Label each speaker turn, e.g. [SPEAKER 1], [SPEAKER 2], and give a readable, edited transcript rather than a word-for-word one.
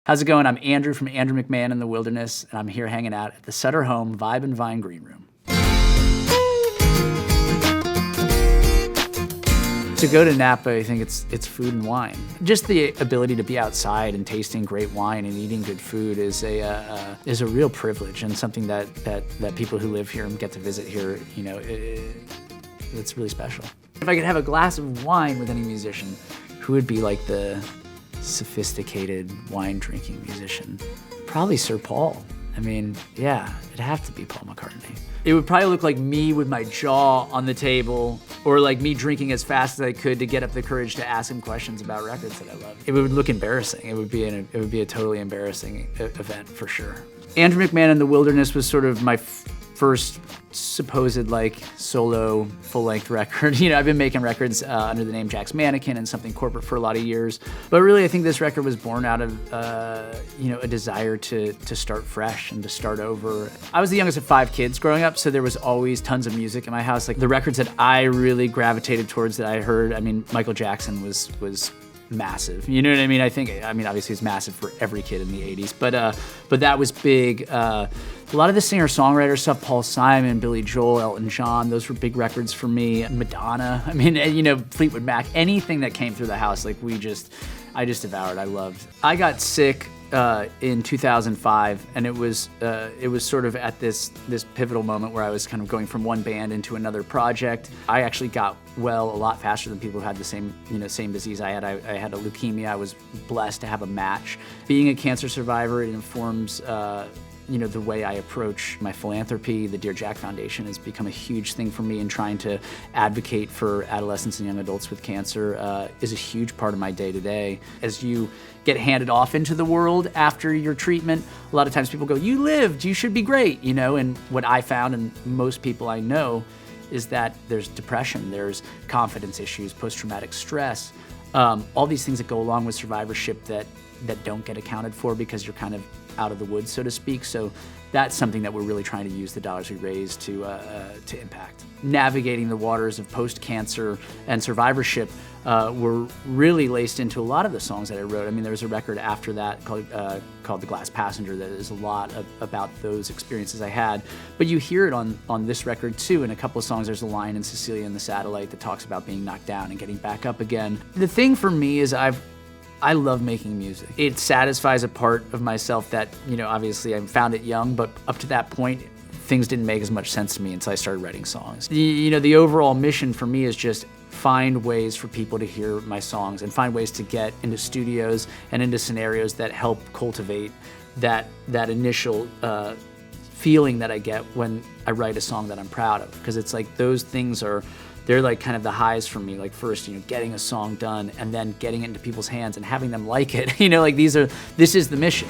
[SPEAKER 1] How's it going? I'm Andrew from Andrew McMahon in the Wilderness, and I'm here hanging out at the Sutter home Vibe and Vine Green Room. To go to Napa, I think it's food and wine. Just the ability to be outside and tasting great wine and eating good food is a real privilege, and something that people who live here and get to visit here, you know, it's really special. If I could have a glass of wine with any musician, who would be like the sophisticated wine drinking musician? Probably Sir Paul. I mean, yeah, it'd have to be Paul McCartney. It would probably look like me with my jaw on the table, or like me drinking as fast as I could to get up the courage to ask him questions about records that I love. It would look embarrassing. It would be a totally embarrassing event for sure. Andrew McMahon in the Wilderness was sort of my first supposed like solo full-length record. You know, I've been making records under the name Jack's Mannequin and Something Corporate for a lot of years, but really I think this record was born out of you know, a desire to start fresh and to start over. I was the youngest of 5 kids growing up, so there was always tons of music in my house. Like the records that I really gravitated towards that I heard, I mean, Michael Jackson was massive. You know what I mean? I mean, obviously it's massive for every kid in the 80s, but that was big. A lot of the singer-songwriter stuff, Paul Simon, Billy Joel, Elton John, those were big records for me. Madonna, I mean, you know, Fleetwood Mac, anything that came through the house, like I just devoured, I loved. I got sick in 2005, and it was sort of at this pivotal moment where I was kind of going from one band into another project. I actually got well a lot faster than people who had the same disease I had. I had a leukemia. I was blessed to have a match. Being a cancer survivor, it informs you know, the way I approach my philanthropy. The Dear Jack Foundation has become a huge thing for me, in trying to advocate for adolescents and young adults with cancer is a huge part of my day-to-day. As you get handed off into the world after your treatment, a lot of times people go, "You lived, you should be great," you know, and what I found, and most people I know, is that there's depression, there's confidence issues, post-traumatic stress, all these things that go along with survivorship that don't get accounted for because you're kind of out of the woods, so to speak. So that's something that we're really trying to use the dollars we raise to impact. Navigating the waters of post-cancer and survivorship were really laced into a lot of the songs that I wrote. I mean, there was a record after that called The Glass Passenger that is a lot about those experiences I had. But you hear it on this record too. In a couple of songs, there's a line in Cecilia and the Satellite that talks about being knocked down and getting back up again. The thing for me is I love making music. It satisfies a part of myself that, you know, obviously I found it young, but up to that point, things didn't make as much sense to me until I started writing songs. You know, the overall mission for me is just find ways for people to hear my songs and find ways to get into studios and into scenarios that help cultivate that initial feeling that I get when I write a song that I'm proud of. Because it's like those things they're like kind of the highs for me. Like first, you know, getting a song done and then getting it into people's hands and having them like it. You know, like this is the mission.